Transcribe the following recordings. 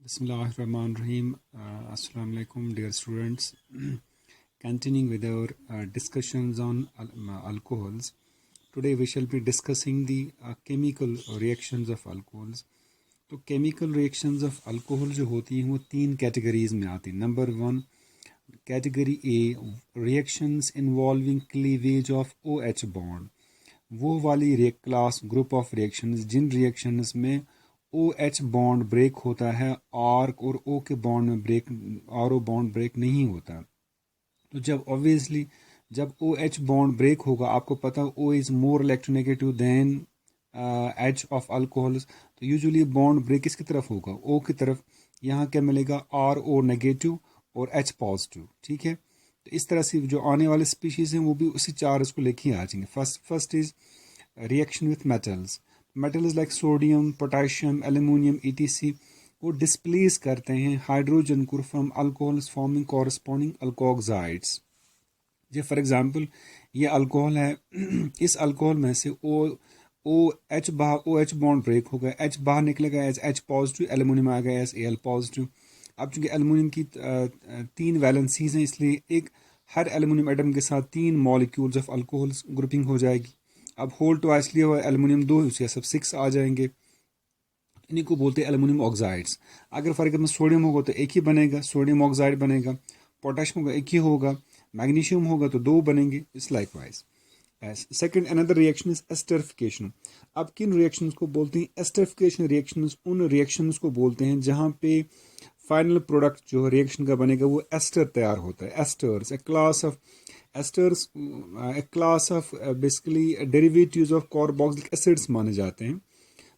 Bismillahirrahmanirrahim. Assalamu alaikum, dear students. Continuing with our discussions on alcohols. Today we shall be discussing the chemical reactions of alcohols. तो chemical reactions of alcohol जो होती हैं वो तीन categories में आती हैं. Number 1, category A, reactions involving cleavage of OH bond. वो वाली क्लास ग्रुप ऑफ रिएक्शंस जिन रिएक्शंस में OH बॉन्ड ब्रेक होता है, R और O के बॉन्ड में ब्रेक, RO बॉन्ड ब्रेक नहीं होता. तो जब ऑब्वियसली जब OH बॉन्ड ब्रेक होगा, आपको पता O is more electronegative than H of alcohols, तो यूजुअली बॉन्ड ब्रेक किसकी तरफ होगा? O की तरफ. यहाँ क्या मिलेगा? RO नेगेटिव और H पॉजिटिव. ठीक है, तो इस तरह से जो आने वाले स्पीशीज़ हैं वो भी उसी चार्ज को लेके आ जाएंगे. First is reaction with metals. Metals like sodium, potassium, aluminium etc. वो डिस्प्लेस करते हैं हाइड्रोजन को from alcohols forming corresponding alkoxides. जे फॉर एग्जांपल ये अल्कोहल है, इस अल्कोहल में से OH बॉन्ड ब्रेक होगा, H बाहर निकलेगा एज H पॉजिटिव, एल्यूमिनियम आ गया एज Al पॉजिटिव. अब चूंकि एल्यूमिनियम की तीन वैलेंसीज हैं, इसलिए एक हर एल्यूमिनियम एटम के साथ 3 मॉलिक्यूल्स ऑफ अल्कोहल्स ग्रुपिंग हो जाएगी. अब होल ट्वाइस लिया हुआ एल्यूमिनियम 2 उसके सब 6 आ जाएंगे. इन्हीं को बोलते हैं एल्यूमिनियम ऑक्साइड्स. अगर फॉर एग्जाम्पल सोडियम होगा तो एक ही बनेगा, सोडियम ऑक्साइड बनेगा. पोटेशियम होगा एक ही होगा, मैग्नीशियम होगा तो 2 बनेंगे. इस likewise. Second another reaction is esterification. अब किन रिएक्शंस को बोलते हैं? एस्टरिफिकेशन रिएक्शंस उन रिएक्शंस को बोलते हैं जहां पे फाइनल प्रोडक्ट जो रिएक्शन का बनेगा वो एस्टर तैयार होता है. Asters A class of esters, A class of basically derivatives of carboxylic acids माने जाते हैं.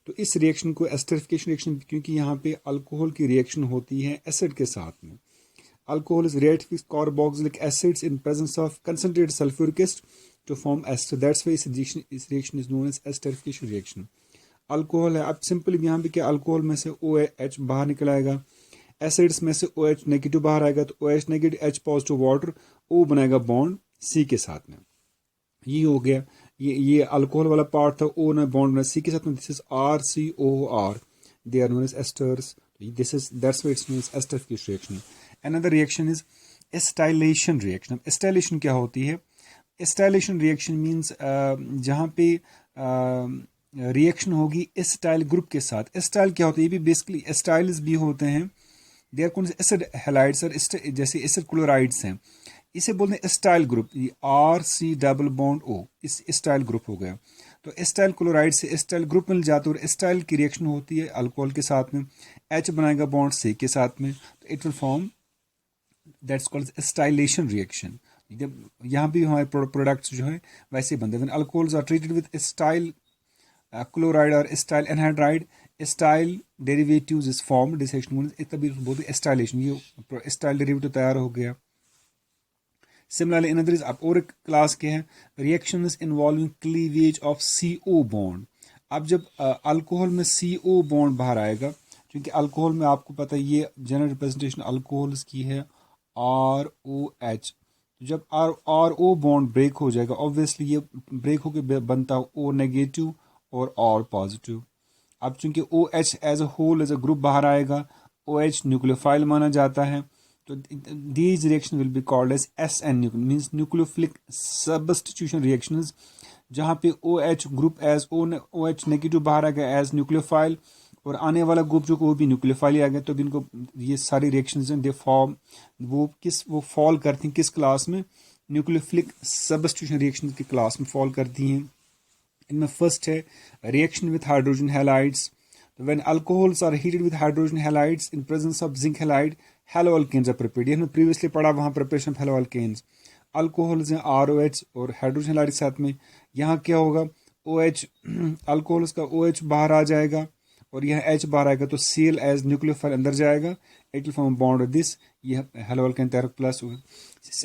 तो इस रिएक्शन को एस्टरिफिकेशन रिएक्शन, क्योंकि यहाँ पे अल्कोहल की रिएक्शन होती है एसिड के साथ में. Alcohol is react with carboxylic acids in presence of concentrated sulphuric acid to form ester. That's why इस reaction is known as esterification reaction. Alcohol है, अब सिंपल यहाँ पे क्या, अल्कोहल में से OH बाहर निकल आएगा, एसिड्स में से OH नेगेटिव बाहर आएगा, तो OH negative H positive water, O बनाएगा बॉन्ड C के साथ में. ये हो गया, ये अल्कोहल वाला पार्ट था. O ने बॉन्ड बनाया C के साथ में. This is RCOR. They are known as esters. This is that's why it's known as esterification reaction. Another reaction is acetylation reaction. Acetylation क्या होती है? एस्टाइलेशन रिएक्शन मीन्स जहाँ पे रिएक्शन होगी एस्टाइल ग्रुप के साथ. एस्टाइल क्या होता है? ये भी बेसिकली एस्टाइल्स भी होते हैं. दे आर कौन से एसिड हैलाइड्स और जैसे एसिड क्लोराइड्स हैं, इसे बोलते हैं acetyl group. RC double bond O, इस एस्टाइल ग्रुप हो गया. तो एस्टाइल क्लोराइड से एस्टाइल ग्रुप मिल जाता है और एस्टाइल की रिएक्शन होती है अल्कोहल के साथ में. H बनाएगा बॉन्ड C के साथ में, तो it will form, that's called acetylation reaction. यहाँ भी हमारे प्रोडक्ट्स जो है वैसे बनते हैं. Alcohols are treated with acetyl chloride और acetyl anhydride, acetyl derivatives is form dissection, तभी बोलते हैं एस्टाइलेशन. ये एस्टाइल डेरिवेटिव तैयार हो गया. सिमिलरली अनदर इज, अब और एक क्लास के हैं reactions involving cleavage of CO bond. अब जब अल्कोहल में CO बॉन्ड बाहर आएगा, क्योंकि अल्कोहल में आपको पता है ये जनरल रिप्रेजेंटेशन अल्कोहल्स की है ROH. जब RO बॉन्ड ब्रेक हो जाएगा, ऑब्वियसली ये ब्रेक होकर बनता है O नेगेटिव और R पॉजिटिव. अब चूंकि OH as a whole as a group बाहर आएगा, OH न्यूक्लियोफाइल माना जाता है, तो these reaction will be called as SN means nucleophilic substitution reactions, जहाँ पे OH group as OH negative बाहर आ गया एज न्यूक्लियोफाइल, और आने वाला ग्रुप जो वो भी न्यूक्लियोफाइल आ गया. तो इनको ये सारी रिएक्शंस हैं दे फॉर्म, वो फॉल करती हैं किस क्लास में? न्यूक्लियोफिलिक सब्स्टिट्यूशन रिएक्शन की क्लास में फॉल करती हैं. इनमें फर्स्ट है reaction with hydrogen halides. When alcohols are heated with hydrogen halides in presence of zinc halide, halo alkanes are prepared. हमने प्रीवियसली पढ़ा वहाँ preparation of halo alkanes. Alcohols हैं ROH और हाइड्रोजन हैलाइड के साथ में. यहाँ क्या होगा? OH अल्कोहल्स का OH बाहर आ जाएगा और यहाँ H बाहर आएगा, तो Cl एज न्यूक्लियोफाइल अंदर जाएगा, it will form bond with this, ये हेलो अल्केन तैयार प्लस होगा.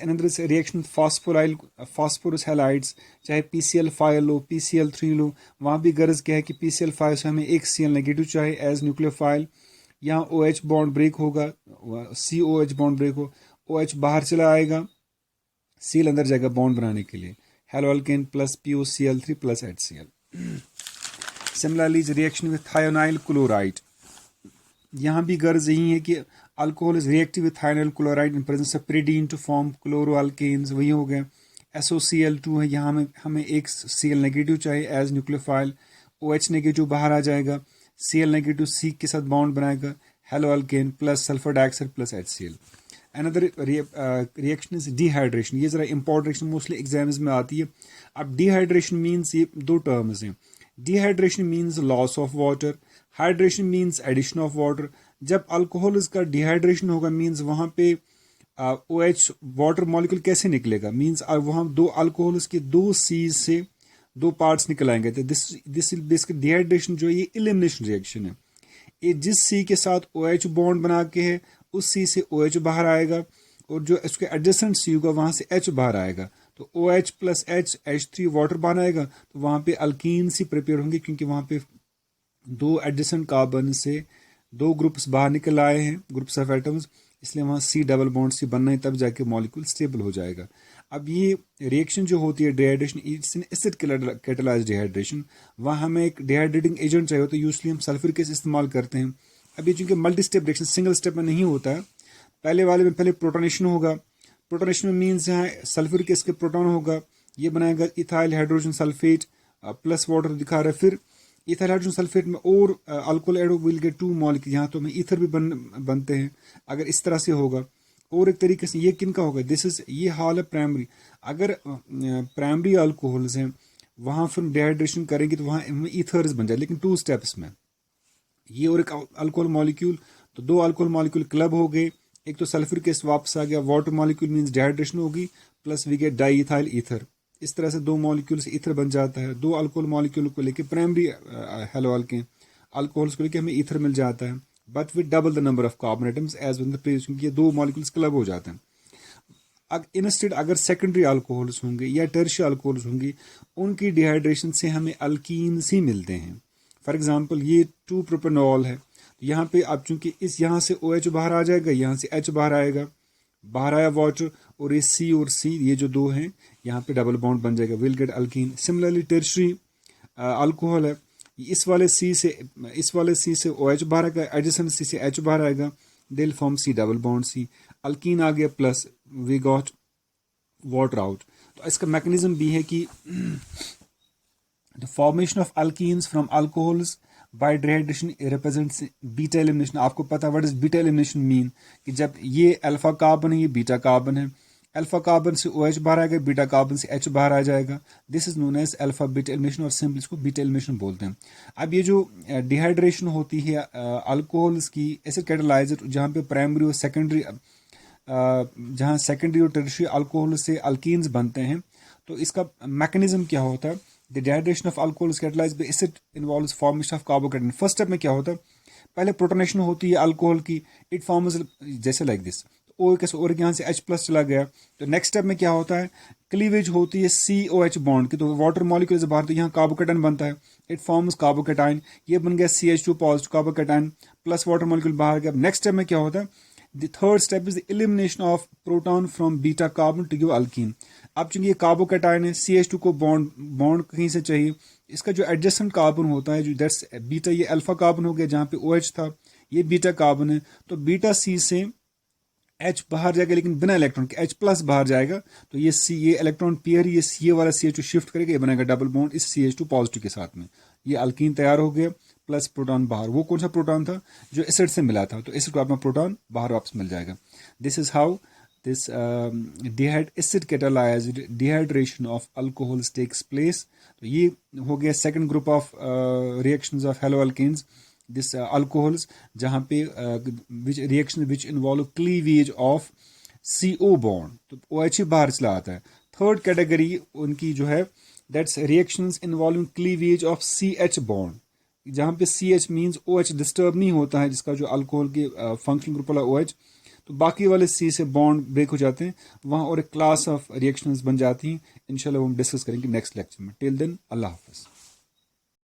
Another is reaction phosphorus halides, चाहे PCl5 लो, PCl3 लो, वहाँ भी गर्ज क्या है कि PCl5 से हमें एक Cl नेगेटिव चाहिए एज न्यूक्लियोफाइल. यहाँ OH बॉन्ड ब्रेक होगा, COH बॉन्ड ब्रेक हो, OH बाहर चला आएगा, Cl अंदर जाएगा बॉन्ड बनाने के लिए, hello alkane plus POCl3 plus HCl. Similarly, is reaction with thionyl chloride. यहाँ भी गर्ज यही है कि alcohol is reactive with thionyl chloride in presence of pyridine to form chloroalkanes, वही हो गया। SOCl2 है, यहाँ हमें एक Cl नेगेटिव चाहिए एज न्यूक्लियोफाइल, OH नेगेटिव बाहर आ जाएगा, Cl नेगेटिव C के साथ बॉन्ड बनाएगा, hello alkane plus sulphur dioxide plus HCl। Another reaction is dehydration, ये ज़रा इंपॉर्टेंट रिएक्शन मोस्टली एग्जाम्स में आती है। अब डिहाइड्रेशन मीन्स ये दो टर्म्स हैं। Dehydration means loss of water, hydration means addition of water. जब अल्कोहल का डिहाइड्रेशन होगा मीन्स वहाँ पे OH वाटर मॉलिक्यूल कैसे निकलेगा, मीन्स वहाँ दो अल्कोहल्स के दो सीज से दो पार्ट्स निकल आएंगे। तो दिस बेसिकली डिहाइड्रेशन जो है ये एलिमिनेशन रिएक्शन है। ये जिस सी के साथ OH बॉन्ड बना के है उस सी से OH बाहर आएगा और जो इसके एडजेसेंट सी होगा वहाँ से H बाहर आएगा। तो OH प्लस H3 वाटर बाहर आएगा, तो वहाँ पे अल्कीन सी प्रिपेयर होंगे क्योंकि वहाँ पे दो एडजेसेंट कार्बन से दो ग्रुप्स बाहर निकल आए हैं, ग्रुप्स ऑफ एटम्स, इसलिए वहाँ C डबल बॉन्ड से बनना है, तब जाके मॉलिक्यूल स्टेबल हो जाएगा। अब ये रिएक्शन जो होती है dehydration, it's an acid catalysed dehydration. वहाँ हमें एक डिहाइड्रेटिंग एजेंट चाहिए होता है, यूजली हम सल्फ्यूरिक एसिड इस्तेमाल करते हैं। अब ये चूंकि multi step reaction single step में नहीं होता है, पहले वाले में पहले प्रोटोनेशन होगा। प्रोटोनेशन में मीन्स यहाँ सल्फ्यूरिक एसिड के प्रोटॉन होगा, ये बनाएगा ethyl hydrogen sulphate plus water दिखा रहा है। फिर इथाइल हाइड्रोजन सल्फेट में और alcohol add will get 2 molecule, यहाँ तो हमें ईथर भी बनते हैं अगर इस तरह से होगा। और एक तरीके से ये किन का होगा, दिस इज ये हाल है प्राइमरी। अगर प्राइमरी अल्कोहल्स हैं वहाँ फिर डिहाइड्रेशन करेंगे तो वहाँ ईथर्स बन जाए, लेकिन 2 स्टेप्स में। ये और एक अल्कोहल मॉलिक्यूल, तो 2 अल्कोहल मॉलिक्यूल क्लब हो गए, एक तो सल्फ्यूरिक एसिड वापस आ गया, वाटर मॉलिक्यूल मींस डिहाइड्रेशन होगी, plus we get di ethyl ether. इस तरह से 2 मॉलिक्यूल से ईथर बन जाता है। 2 अल्कोहल मॉलिक्यूल को लेके प्राइमरी हेलो अल्कोहल्स को लेके हमें ईथर मिल जाता है, but with double the number of carbon atoms as in the previous, क्योंकि ये 2 मॉलिक्यूल्स क्लब हो जाते हैं। इंस्टेड अगर सेकेंडरी अल्कोहल्स होंगे या टर्शियरी अल्कोहल्स होंगे, उनकी डिहाइड्रेशन से हमें अल्कीन्स ही मिलते हैं। फॉर एग्जांपल ये 2 प्रोपेनॉल है, तो यहाँ पे अब चूंकि इस यहाँ से OH बाहर आ जाएगा, यहाँ से H बाहर आएगा, बाहर आया वाटर, और ये C और C ये जो 2 हैं यहाँ पे डबल बॉन्ड बन जाएगा, will get alkyne. Similarly tertiary alcohol है, इस वाले C से OH बाहर आएगा, एडजेसेंट C से H बाहर आएगा, they will form C double bond C, alkene आ गया plus we got water out. तो इसका मैकेनिज्म भी है कि the formation of alkenes from alcohols by dehydration represents beta elimination. आपको पता है what is beta elimination mean, कि जब ये अल्फा कार्बन है ये बीटा कार्बन है, अल्फा कार्बन से OH बाहर आएगा, बीटा कार्बन से H बाहर आ जाएगा, this is known as alpha beta elimination, और सिंपल इसको बीटा एलिमिनेशन बोलते हैं। अब ये जो डिहाइड्रेशन होती है अल्कोहल्स की एसिड कैटालाइजर, जहाँ पे प्राइमरी और सेकेंडरी जहाँ सेकेंडरी और टर्शियरी अल्कोहल से अल्कीन्स बनते हैं, तो इसका मैकेनिज्म क्या होता है। The dehydration of alcohol catalysed bye acid involves formation of carbocation. First step में क्या होता है, पहले प्रोटोनेशन होती है अल्कोहल की, इट फॉर्म्स जैसे लाइक दिस, ओ कैसे, और यहाँ से H प्लस चला गया। तो नेक्स्ट स्टेप में क्या होता है, क्लीवेज होती है COH बॉन्ड की, तो वाटर मॉलिक्यूल बाहर, तो यहाँ कार्बोकेटाइन बनता है, इट फॉर्म्स कार्बोकेटाइन, ये बन गया CH2 positive carbocation plus water molecule बाहर गया। नेक्स्ट स्टेप में क्या होता है, the third step is the elimination of proton from beta carbon to give alkene. अब चूंकि ये कार्बोकेटाइन है, CH2 को बॉन्ड कहीं से चाहिए, इसका जो एडजेसेंट कार्बन होता है जो दैट्स बीटा, ये अल्फा कार्बन हो गया जहाँ पे OH था, ये बीटा कार्बन है, तो बीटा C से H बाहर जाएगा लेकिन बिना इलेक्ट्रॉन के, H प्लस बाहर जाएगा, तो ये ये इलेक्ट्रॉन पेयर, ये C वाला CH2 शिफ्ट करेगा, ये बनेगा डबल बॉन्ड इस CH2 पॉजिटिव के साथ में, ये अल्कीन तैयार हो गया, प्लस प्रोटॉन बाहर। वो कौन सा प्रोटॉन था, जो एसिड से मिला था, तो एसिड को अपना प्रोटॉन बाहर वापस मिल जाएगा। This is how this acid catalysed dehydration of alcohols takes place. तो ये हो गया second group of reactions of halo alkanes, this alcohols, जहाँ पे which reaction which involve cleavage of CO bond, तो OH ही बाहर चला आता है। थर्ड कैटेगरी उनकी जो है, that's reactions involving cleavage of CH bond, जहाँ पे CH मीन्स OH डिस्टर्ब नहीं होता है, जिसका जो अल्कोहल के फंक्शनल ग्रुप वाला OH, तो बाकी वाले C से बॉन्ड ब्रेक हो जाते हैं, वहाँ और एक क्लास ऑफ रिएक्शंस बन जाती हैं। इंशाल्लाह हम डिस्कस करेंगे नेक्स्ट लेक्चर में। टिल देन अल्लाह हाफिज़।